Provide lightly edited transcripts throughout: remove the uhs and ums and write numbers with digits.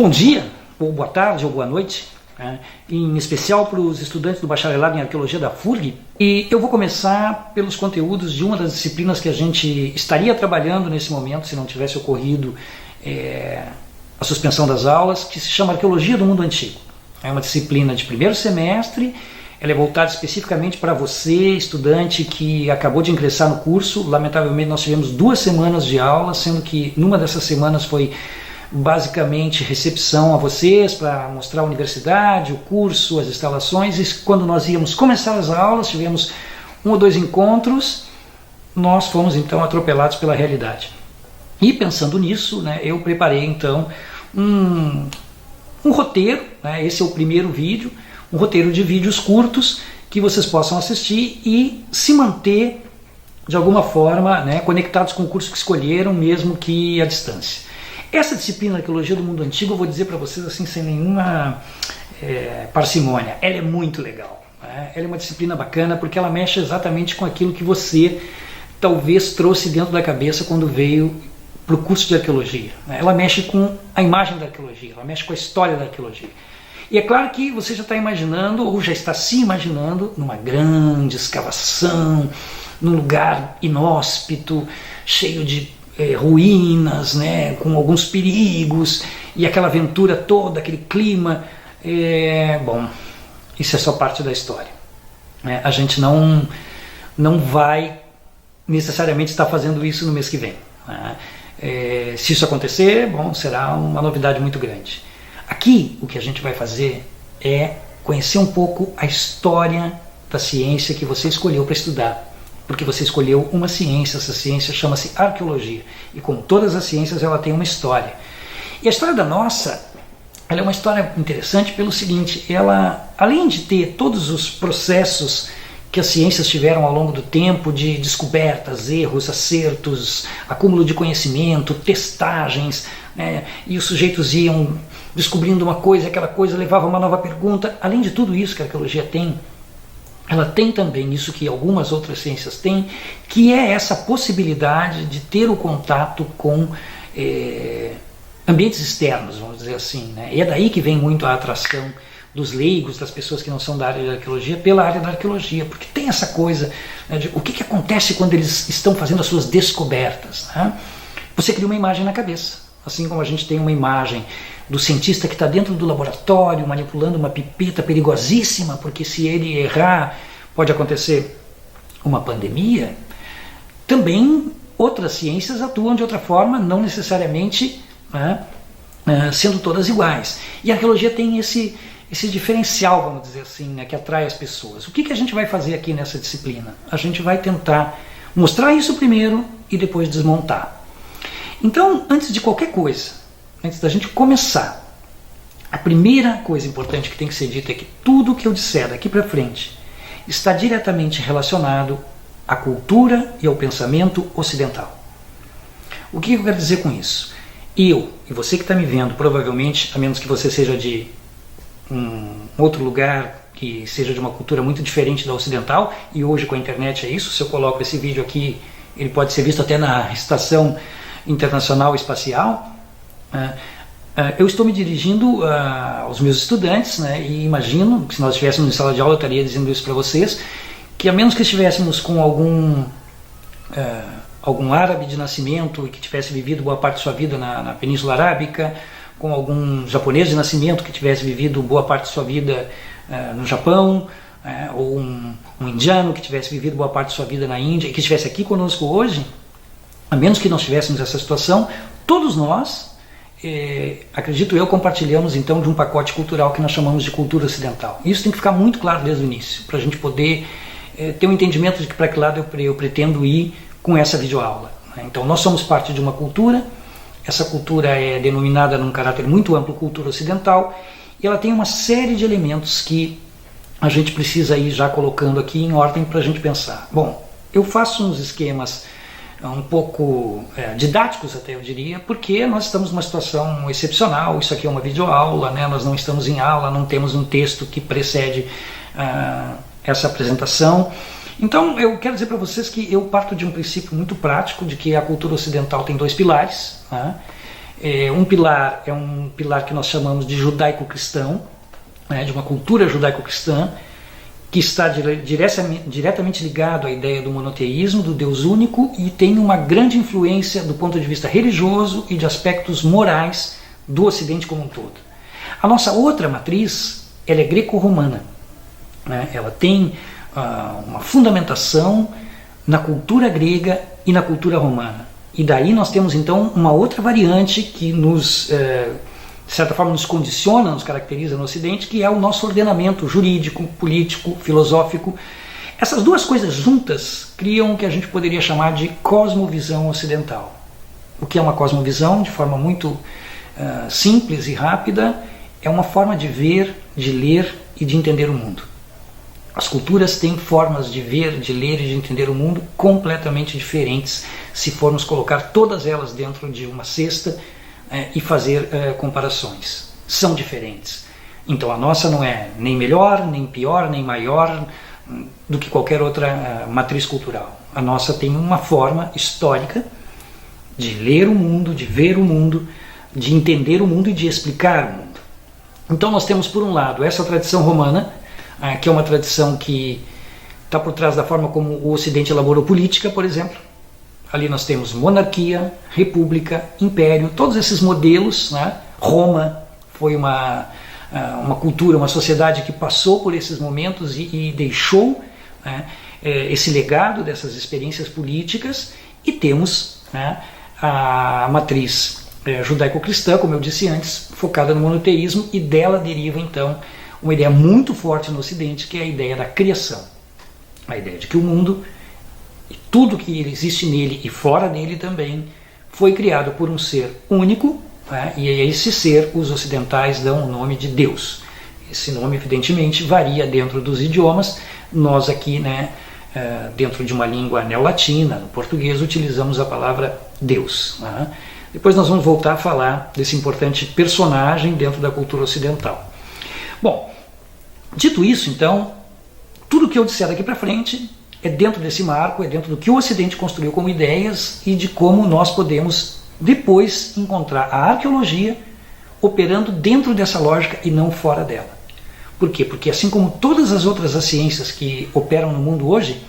Bom dia, ou boa tarde, ou boa noite, em especial para os estudantes do bacharelado em arqueologia da FURG. E eu vou começar pelos conteúdos de uma das disciplinas que a gente estaria trabalhando nesse momento, se não tivesse ocorrido a suspensão das aulas, que se chama Arqueologia do Mundo Antigo. É uma disciplina de primeiro semestre, ela é voltada especificamente para você, estudante que acabou de ingressar no curso. Lamentavelmente nós tivemos 2 semanas de aula, sendo que numa dessas semanas foi basicamente recepção a vocês para mostrar a universidade, o curso, as instalações, e quando nós íamos começar as aulas, tivemos 1 ou 2 encontros, nós fomos então atropelados pela realidade. E pensando nisso, eu preparei então um roteiro, esse é o primeiro vídeo, um roteiro de vídeos curtos que vocês possam assistir e se manter de alguma forma conectados com o curso que escolheram, mesmo que à distância. Essa disciplina Arqueologia do Mundo Antigo, eu vou dizer para vocês assim, sem nenhuma parcimônia, ela é muito legal. Ela é uma disciplina bacana porque ela mexe exatamente com aquilo que você talvez trouxe dentro da cabeça quando veio para o curso de arqueologia. Ela mexe com a imagem da arqueologia, ela mexe com a história da arqueologia. E é claro que você já está imaginando, ou já está se imaginando, numa grande escavação, num lugar inóspito, cheio de ruínas, com alguns perigos, e aquela aventura toda, aquele clima. Bom, isso é só parte da história. A gente não vai necessariamente estar fazendo isso no mês que vem. Se isso acontecer, bom, será uma novidade muito grande. Aqui o que a gente vai fazer é conhecer um pouco a história da ciência que você escolheu para estudar. Porque você escolheu uma ciência, essa ciência chama-se arqueologia. E como todas as ciências, ela tem uma história. E a história da nossa, ela é uma história interessante pelo seguinte: ela, além de ter todos os processos que as ciências tiveram ao longo do tempo, de descobertas, erros, acertos, acúmulo de conhecimento, testagens, e os sujeitos iam descobrindo uma coisa, aquela coisa levava a uma nova pergunta. Além de tudo isso que a arqueologia tem, ela tem também isso que algumas outras ciências têm, que é essa possibilidade de ter o contato com ambientes externos, vamos dizer assim. E é daí que vem muito a atração dos leigos, das pessoas que não são da área de arqueologia, pela área da arqueologia, porque tem essa coisa de o que acontece quando eles estão fazendo as suas descobertas. Você cria uma imagem na cabeça, assim como a gente tem uma imagem do cientista que está dentro do laboratório manipulando uma pipeta perigosíssima, porque se ele errar pode acontecer uma pandemia. Também outras ciências atuam de outra forma, não necessariamente sendo todas iguais. E a arqueologia tem esse diferencial, vamos dizer assim, que atrai as pessoas. O que a gente vai fazer aqui nessa disciplina? A gente vai tentar mostrar isso primeiro e depois desmontar. Então, antes de qualquer coisa, antes da gente começar, a primeira coisa importante que tem que ser dita é que tudo que eu disser daqui para frente está diretamente relacionado à cultura e ao pensamento ocidental. O que eu quero dizer com isso? Eu e você que está me vendo, provavelmente, a menos que você seja de um outro lugar que seja de uma cultura muito diferente da ocidental, e hoje com a internet é isso, se eu coloco esse vídeo aqui, ele pode ser visto até na Estação Internacional Espacial. Eu estou me dirigindo aos meus estudantes, e imagino que se nós estivéssemos em sala de aula eu estaria dizendo isso para vocês, que a menos que estivéssemos com algum árabe de nascimento e que tivesse vivido boa parte de sua vida na Península Arábica, com algum japonês de nascimento que tivesse vivido boa parte de sua vida no Japão, ou um indiano que tivesse vivido boa parte de sua vida na Índia e que estivesse aqui conosco hoje, a menos que nós tivéssemos essa situação, todos nós, acredito eu, compartilhamos então de um pacote cultural que nós chamamos de cultura ocidental. Isso tem que ficar muito claro desde o início, para a gente poder ter um entendimento de que para que lado eu pretendo ir com essa videoaula. Então nós somos parte de uma cultura, essa cultura é denominada num caráter muito amplo cultura ocidental, e ela tem uma série de elementos que a gente precisa ir já colocando aqui em ordem para a gente pensar. Bom, eu faço uns esquemas um pouco didáticos até eu diria, porque nós estamos numa situação excepcional, isso aqui é uma videoaula, nós não estamos em aula, não temos um texto que precede essa apresentação. Então eu quero dizer para vocês que eu parto de um princípio muito prático, de que a cultura ocidental tem 2 pilares, Um pilar é um pilar que nós chamamos de judaico-cristão, né, de uma cultura judaico-cristã, que está diretamente ligado à ideia do monoteísmo, do Deus único, e tem uma grande influência do ponto de vista religioso e de aspectos morais do Ocidente como um todo. A nossa outra matriz, ela é greco-romana, né? Ela tem uma fundamentação na cultura grega e na cultura romana. E daí nós temos então uma outra variante que nos, de certa forma, nos condiciona, nos caracteriza no Ocidente, que é o nosso ordenamento jurídico, político, filosófico. Essas duas coisas juntas criam o que a gente poderia chamar de cosmovisão ocidental. O que é uma cosmovisão, de forma muito simples e rápida, é uma forma de ver, de ler e de entender o mundo. As culturas têm formas de ver, de ler e de entender o mundo completamente diferentes, se formos colocar todas elas dentro de uma cesta e fazer comparações. São diferentes. Então a nossa não é nem melhor, nem pior, nem maior do que qualquer outra matriz cultural. A nossa tem uma forma histórica de ler o mundo, de ver o mundo, de entender o mundo e de explicar o mundo. Então nós temos, por um lado, essa tradição romana, que é uma tradição que está por trás da forma como o Ocidente elaborou política, por exemplo. Ali nós temos monarquia, república, império, todos esses modelos, né? Roma foi uma cultura, uma sociedade que passou por esses momentos e deixou, né, esse legado dessas experiências políticas, e temos, né, a matriz judaico-cristã, como eu disse antes, focada no monoteísmo, e dela deriva então uma ideia muito forte no Ocidente, que é a ideia da criação. A ideia de que o mundo, e tudo que existe nele e fora dele também, foi criado por um ser único, né? E a esse ser os ocidentais dão o nome de Deus. Esse nome, evidentemente, varia dentro dos idiomas. Nós aqui, né, dentro de uma língua neolatina, no português, utilizamos a palavra Deus, né? Depois nós vamos voltar a falar desse importante personagem dentro da cultura ocidental. Bom, dito isso, então, tudo que eu disser daqui para frente é dentro desse marco, é dentro do que o Ocidente construiu como ideias e de como nós podemos depois encontrar a arqueologia operando dentro dessa lógica e não fora dela. Por quê? Porque assim como todas as outras ciências que operam no mundo hoje,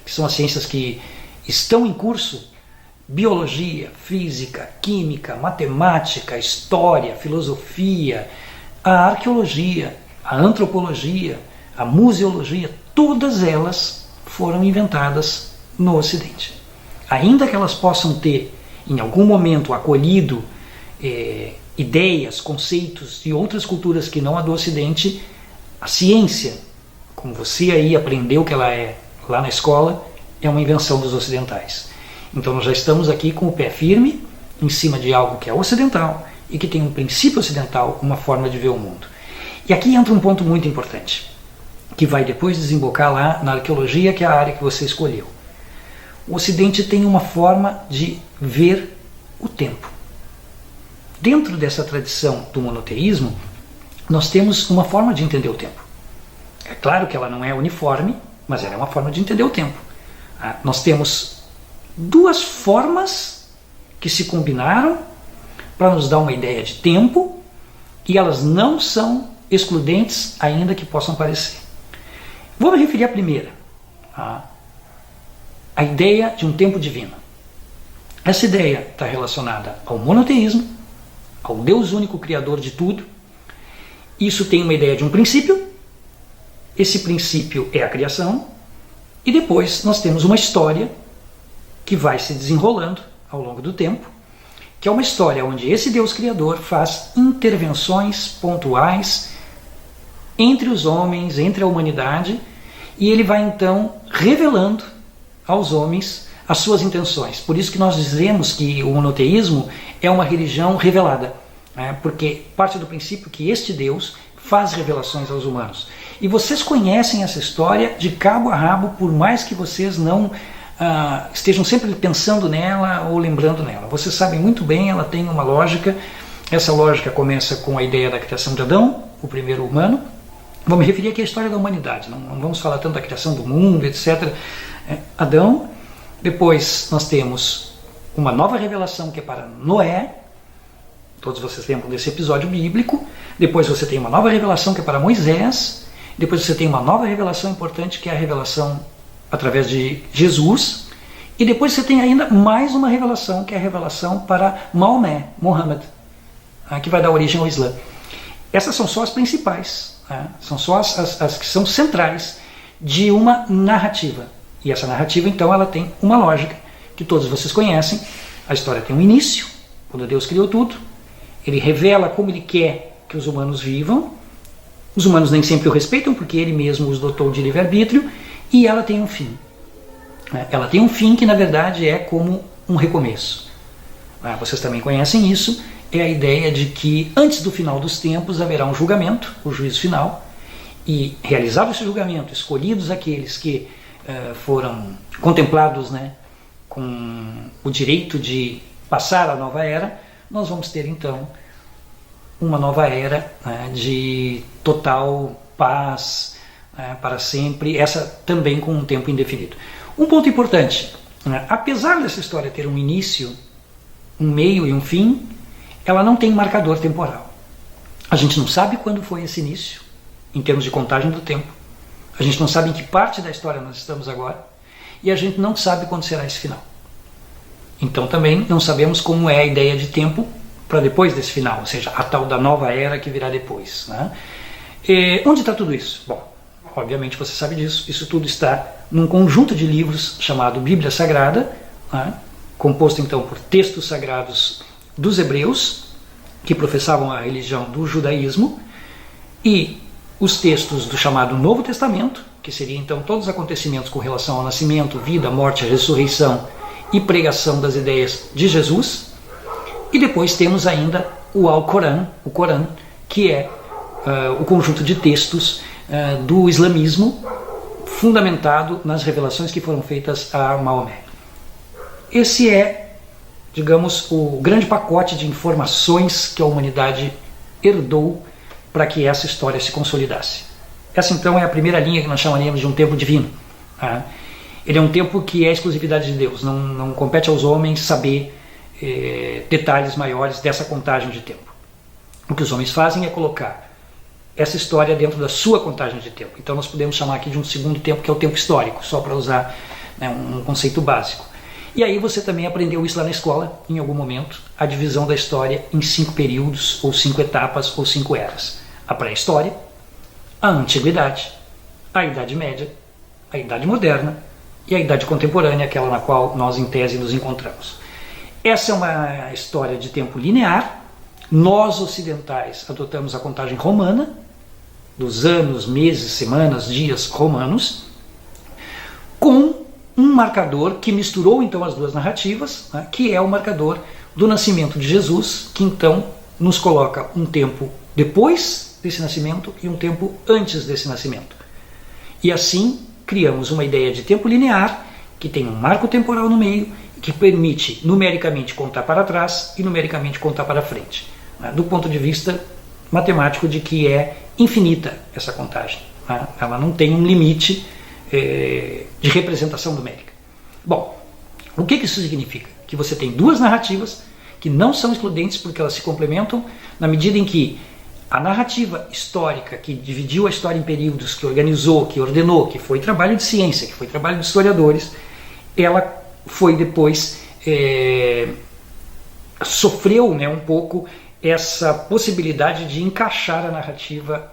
que são as ciências que estão em curso, biologia, física, química, matemática, história, filosofia, a arqueologia, a antropologia, a museologia, todas elas foram inventadas no Ocidente. Ainda que elas possam ter, em algum momento, acolhido ideias, conceitos de outras culturas que não a do Ocidente, a ciência, como você aí aprendeu que ela é lá na escola, é uma invenção dos ocidentais. Então nós já estamos aqui com o pé firme em cima de algo que é ocidental e que tem um princípio ocidental, uma forma de ver o mundo. E aqui entra um ponto muito importante, que vai depois desembocar lá na arqueologia, que é a área que você escolheu. O Ocidente tem uma forma de ver o tempo. Dentro dessa tradição do monoteísmo, nós temos uma forma de entender o tempo. É claro que ela não é uniforme, mas ela é uma forma de entender o tempo. Nós temos duas formas que se combinaram para nos dar uma ideia de tempo, e elas não são excludentes, ainda que possam parecer. Vou me referir à primeira, a ideia de um tempo divino. Essa ideia está relacionada ao monoteísmo, ao Deus único criador de tudo. Isso tem uma ideia de um princípio, esse princípio é a criação, e depois nós temos uma história que vai se desenrolando ao longo do tempo, que é uma história onde esse Deus criador faz intervenções pontuais entre os homens, entre a humanidade, e ele vai então revelando aos homens as suas intenções. Por isso que nós dizemos que o monoteísmo é uma religião revelada, né? Porque parte do princípio que este Deus faz revelações aos humanos. E vocês conhecem essa história de cabo a rabo, por mais que vocês não estejam sempre pensando nela ou lembrando nela. Vocês sabem muito bem, ela tem uma lógica. Essa lógica começa com a ideia da criação de Adão, o primeiro humano. Vou me referir aqui à história da humanidade, não vamos falar tanto da criação do mundo, etc. Adão, depois nós temos uma nova revelação que é para Noé, Todos vocês lembram desse episódio bíblico. Depois você tem uma nova revelação que é para Moisés. Depois você tem uma nova revelação importante que é a revelação através de Jesus. E depois você tem ainda mais uma revelação que é a revelação para Maomé, Muhammad, que vai dar origem ao Islã. Essas são só as principais, são só as que são centrais de uma narrativa. E essa narrativa, então, ela tem uma lógica que todos vocês conhecem. A história tem um início, quando Deus criou tudo. Ele revela como Ele quer que os humanos vivam. Os humanos nem sempre o respeitam, porque Ele mesmo os dotou de livre-arbítrio. E ela tem um fim. Ela tem um fim que, na verdade, é como um recomeço. Vocês também conhecem isso. É a ideia de que, antes do final dos tempos, haverá um julgamento, o juízo final. E, realizado esse julgamento, escolhidos aqueles que foram contemplados, com o direito de passar a nova era, nós vamos ter então uma nova era de total paz para sempre, essa também com um tempo indefinido. Um ponto importante, apesar dessa história ter um início, um meio e um fim, ela não tem marcador temporal. A gente não sabe quando foi esse início, em termos de contagem do tempo. A gente não sabe em que parte da história nós estamos agora, e a gente não sabe quando será esse final. Então também não sabemos como é a ideia de tempo para depois desse final, ou seja, a tal da nova era que virá depois. Onde está tudo isso? Bom, obviamente você sabe disso, isso tudo está num conjunto de livros chamado Bíblia Sagrada, composto então por textos sagrados dos hebreus, que professavam a religião do judaísmo, e os textos do chamado Novo Testamento, que seria então todos os acontecimentos com relação ao nascimento, vida, morte, ressurreição e pregação das ideias de Jesus. E depois temos ainda o Alcorão, o Corão, que é o conjunto de textos do islamismo fundamentado nas revelações que foram feitas a Maomé. Esse é, digamos, o grande pacote de informações que a humanidade herdou para que essa história se consolidasse. Essa então é a primeira linha que nós chamaríamos de um tempo divino. Ele é um tempo que é exclusividade de Deus, não compete aos homens saber detalhes maiores dessa contagem de tempo. O que os homens fazem é colocar essa história dentro da sua contagem de tempo. Então nós podemos chamar aqui de um segundo tempo, que é o tempo histórico, só para usar um conceito básico. E aí você também aprendeu isso lá na escola, em algum momento, a divisão da história em 5 períodos, ou 5 etapas, ou 5 eras. A pré-história, a antiguidade, a Idade Média, a Idade Moderna e a Idade Contemporânea, aquela na qual nós, em tese, nos encontramos. Essa é uma história de tempo linear. Nós, ocidentais, adotamos a contagem romana, dos anos, meses, semanas, dias romanos, com um marcador que misturou então as duas narrativas, que é o marcador do nascimento de Jesus, que então nos coloca um tempo depois desse nascimento e um tempo antes desse nascimento. E assim criamos uma ideia de tempo linear, que tem um marco temporal no meio, que permite numericamente contar para trás e numericamente contar para frente, do ponto de vista matemático de que é infinita essa contagem. Ela não tem um limite de representação numérica. Bom, o que isso significa? Que você tem duas narrativas que não são excludentes porque elas se complementam na medida em que a narrativa histórica que dividiu a história em períodos, que organizou, que ordenou, que foi trabalho de ciência, que foi trabalho de historiadores, ela foi depois sofreu um pouco essa possibilidade de encaixar a narrativa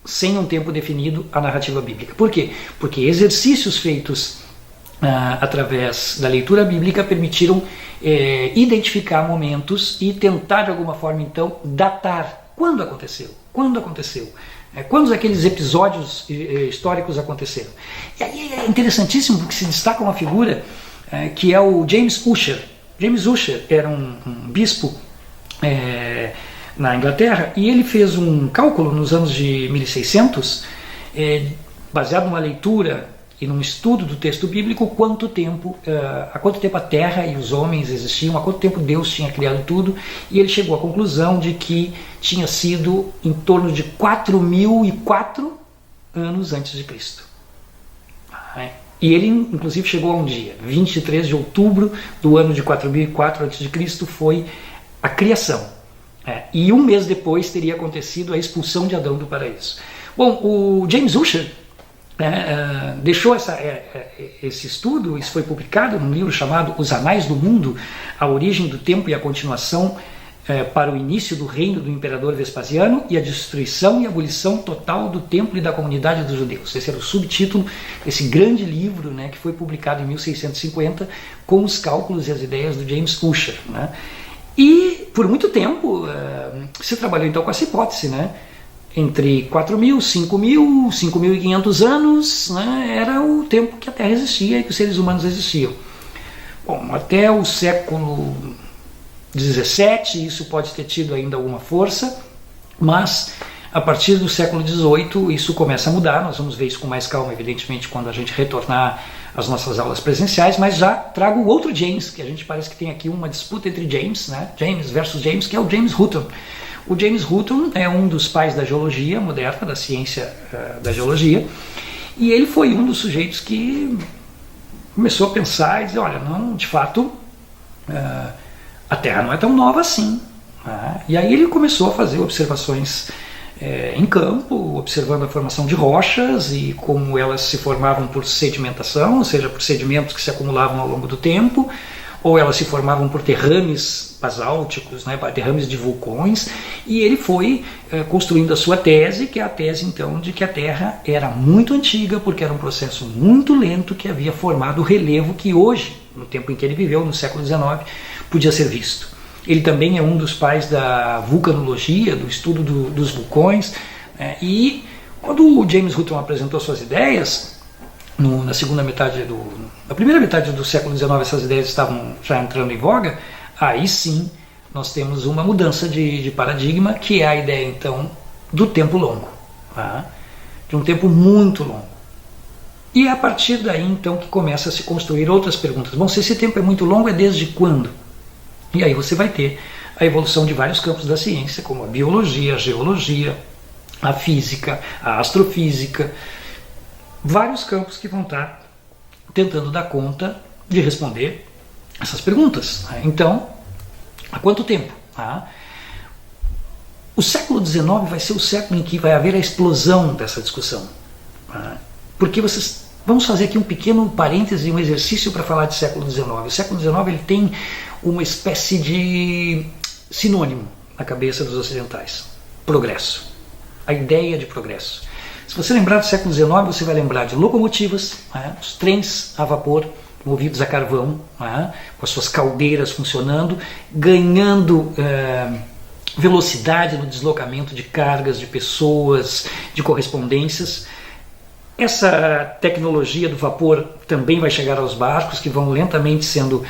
sem um tempo definido, a narrativa bíblica. Por quê? Porque exercícios feitos através da leitura bíblica permitiram identificar momentos e tentar de alguma forma então datar quando aconteceu, quando aqueles episódios históricos aconteceram. E aí é interessantíssimo porque se destaca uma figura que é o James Ussher. James Ussher era um bispo na Inglaterra, e ele fez um cálculo nos anos de 1600, baseado numa leitura e num estudo do texto bíblico, há quanto tempo a Terra e os homens existiam, há quanto tempo Deus tinha criado tudo, e ele chegou à conclusão de que tinha sido em torno de 4.004 anos antes de Cristo. E ele inclusive chegou a um dia, 23 de outubro do ano de 4.004 a.C., foi a criação. E um mês depois teria acontecido a expulsão de Adão do paraíso. Bom, o James Ussher deixou esse estudo, isso foi publicado num livro chamado Os Anais do Mundo, a origem do tempo e a continuação para o início do reino do imperador Vespasiano e a destruição e abolição total do templo e da comunidade dos judeus. Esse era o subtítulo desse grande livro, né, que foi publicado em 1650 com os cálculos e as ideias do James Ussher, né? E por muito tempo se trabalhou então com essa hipótese, né? Entre 4.000, 5.000, 5.500 anos, né, era o tempo que a Terra existia e que os seres humanos existiam. Bom, até o século 17, isso pode ter tido ainda alguma força, mas a partir do século 18 isso começa a mudar. Nós vamos ver isso com mais calma, evidentemente, quando a gente retornar às nossas aulas presenciais, mas já trago o outro James, que a gente parece que tem aqui uma disputa entre James, né? James versus James, que é o James Hutton. O James Hutton é um dos pais da geologia moderna, da ciência da geologia, e ele foi um dos sujeitos que começou a pensar e dizer, olha, não, de fato, a Terra não é tão nova assim. E aí ele começou a fazer observações em campo, observando a formação de rochas e como elas se formavam por sedimentação, ou seja, por sedimentos que se acumulavam ao longo do tempo, ou elas se formavam por derrames basálticos, né, derrames de vulcões, e ele foi construindo a sua tese, que é a tese então de que a Terra era muito antiga, porque era um processo muito lento que havia formado o relevo que hoje, no tempo em que ele viveu, no século XIX, podia ser visto. Ele também é um dos pais da vulcanologia, do estudo dos vulcões, e quando o James Hutton apresentou suas ideias, na primeira metade do século XIX, essas ideias estavam já entrando em voga. Aí sim nós temos uma mudança de paradigma, que é a ideia então do tempo longo, de um tempo muito longo. E é a partir daí então que começa a se construir outras perguntas. Bom, se esse tempo é muito longo, é desde quando? E aí você vai ter a evolução de vários campos da ciência, como a biologia, a geologia, a física, a astrofísica, vários campos que vão estar tentando dar conta de responder essas perguntas. Então, há quanto tempo? O século XIX vai ser o século em que vai haver a explosão dessa discussão. Porque vamos fazer aqui um pequeno parêntese, um exercício para falar de século XIX. O século XIX ele tem uma espécie de sinônimo na cabeça dos ocidentais: progresso. A ideia de progresso. Se você lembrar do século XIX, você vai lembrar de locomotivas, os trens a vapor, movidos a carvão, com as suas caldeiras funcionando, ganhando velocidade no deslocamento de cargas, de pessoas, de correspondências. Essa tecnologia do vapor também vai chegar aos barcos, que vão lentamente sendo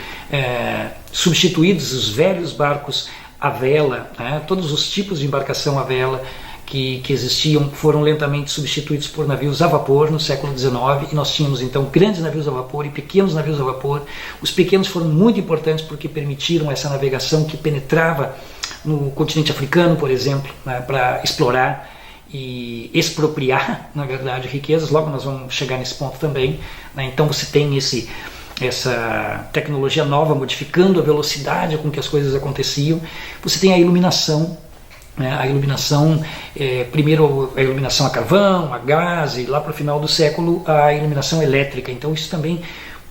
substituídos, os velhos barcos à vela, todos os tipos de embarcação à vela que existiam foram lentamente substituídos por navios a vapor no século XIX, e nós tínhamos então grandes navios a vapor e pequenos navios a vapor. Os pequenos foram muito importantes porque permitiram essa navegação que penetrava no continente africano, por exemplo, para explorar e expropriar, na verdade, riquezas. Logo nós vamos chegar nesse ponto também. Então você tem essa tecnologia nova modificando a velocidade com que as coisas aconteciam. Você tem a iluminação. A iluminação, primeiro a iluminação a carvão, a gás, e lá para o final do século a iluminação elétrica. Então isso também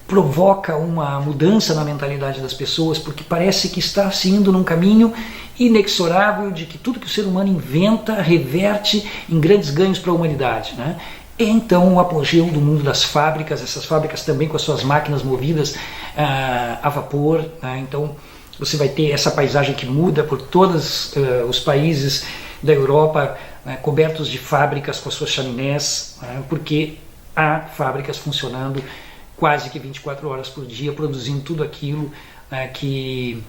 provoca uma mudança na mentalidade das pessoas, porque parece que está se indo num caminho inexorável de que tudo que o ser humano inventa reverte em grandes ganhos para a humanidade. É então o apogeu do mundo das fábricas, essas fábricas também com as suas máquinas movidas a vapor. Então você vai ter essa paisagem que muda por todos os países da Europa, cobertos de fábricas com as suas chaminés, porque há fábricas funcionando quase que 24 horas por dia, produzindo tudo aquilo que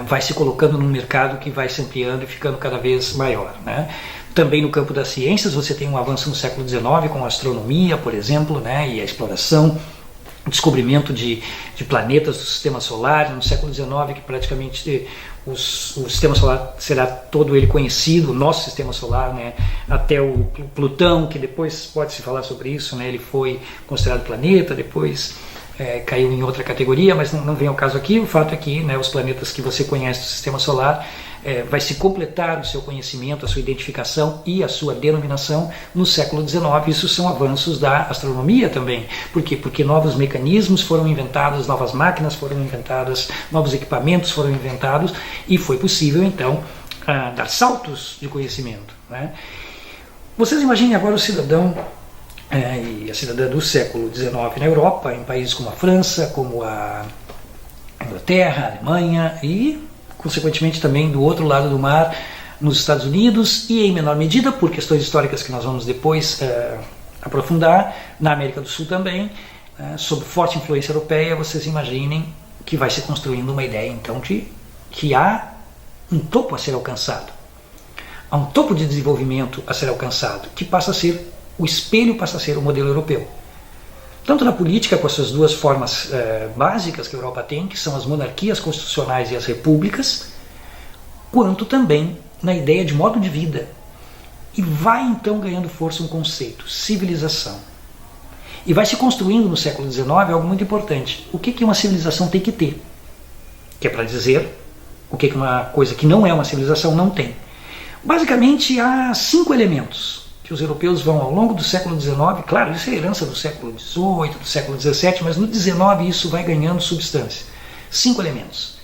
vai se colocando num mercado que vai se ampliando e ficando cada vez maior. Também no campo das ciências você tem um avanço no século XIX com a astronomia, por exemplo, e a exploração, o descobrimento de planetas do sistema solar no século XIX, que praticamente o sistema solar será todo ele conhecido, o nosso sistema solar, até o Plutão, que depois pode-se falar sobre isso, ele foi considerado planeta, depois caiu em outra categoria, mas não vem ao caso aqui. O fato é que os planetas que você conhece do sistema solar vai se completar o seu conhecimento, a sua identificação e a sua denominação no século XIX. Isso são avanços da astronomia também. Por quê? Porque novos mecanismos foram inventados, novas máquinas foram inventadas, novos equipamentos foram inventados e foi possível então dar saltos de conhecimento, né? Vocês imaginem agora o cidadão e a cidadã do século XIX na Europa, em países como a França, como a Inglaterra, a Alemanha e, consequentemente, também do outro lado do mar, nos Estados Unidos e, em menor medida, por questões históricas que nós vamos depois aprofundar, na América do Sul também, sob forte influência europeia. Vocês imaginem que vai se construindo uma ideia, então, de que há um topo a ser alcançado. Há um topo de desenvolvimento a ser alcançado, que passa a ser, o espelho passa a ser o modelo europeu. Tanto na política, com as suas duas formas básicas que a Europa tem, que são as monarquias constitucionais e as repúblicas, quanto também na ideia de modo de vida. E vai então ganhando força um conceito, civilização. E vai se construindo no século XIX algo muito importante. O que uma civilização tem que ter? Que é para dizer o que uma coisa que não é uma civilização não tem. Basicamente há 5 elementos que os europeus vão ao longo do século XIX, claro, isso é herança do século XVIII, do século XVII, mas no XIX isso vai ganhando substância. 5 elementos: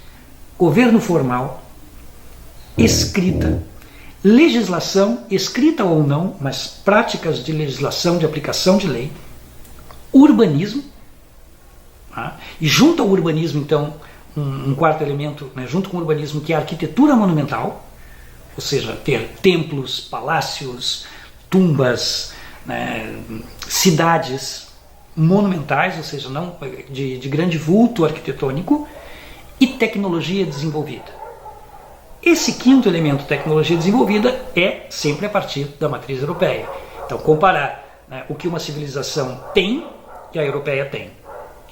governo formal, escrita, legislação, escrita ou não, mas práticas de legislação, de aplicação de lei, urbanismo, e junto ao urbanismo, então, um quarto elemento, né, junto com o urbanismo, que é a arquitetura monumental, ou seja, ter templos, palácios, tumbas, né, cidades monumentais, ou seja, não de grande vulto arquitetônico, e tecnologia desenvolvida. Esse quinto elemento, tecnologia desenvolvida, é sempre a partir da matriz europeia. Então, comparar, né, o que uma civilização tem e a europeia tem.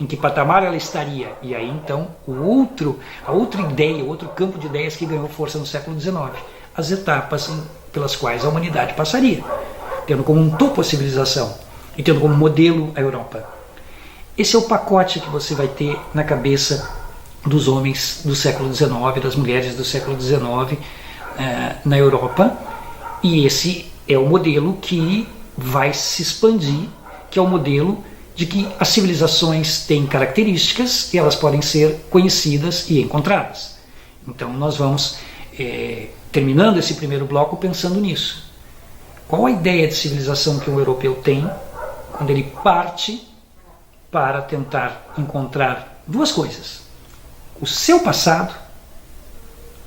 Em que patamar ela estaria? E aí, então, a outra ideia, o outro campo de ideias que ganhou força no século XIX. As etapas pelas quais a humanidade passaria, tendo como um topo a civilização e tendo como modelo a Europa. Esse é o pacote que você vai ter na cabeça dos homens do século XIX, das mulheres do século XIX na Europa, e esse é o modelo que vai se expandir, que é o modelo de que as civilizações têm características e elas podem ser conhecidas e encontradas. Então nós vamos terminando esse primeiro bloco pensando nisso. Qual a ideia de civilização que um europeu tem quando ele parte para tentar encontrar duas coisas: o seu passado,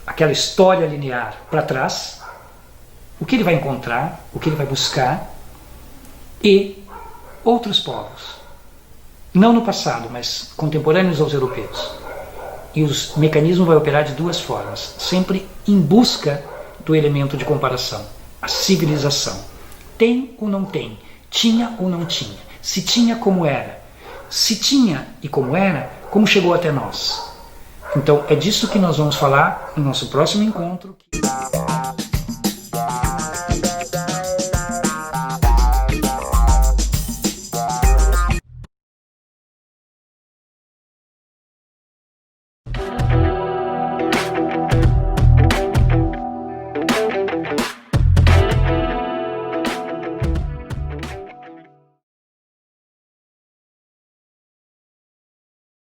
aquela história linear para trás, o que ele vai encontrar, o que ele vai buscar, e outros povos, não no passado, mas contemporâneos aos europeus. E o mecanismo vai operar de duas formas, sempre em busca do elemento de comparação, a civilização. Tem ou não tem? Tinha ou não tinha? Se tinha, como era? Se tinha e como era, como chegou até nós? Então é disso que nós vamos falar no nosso próximo encontro.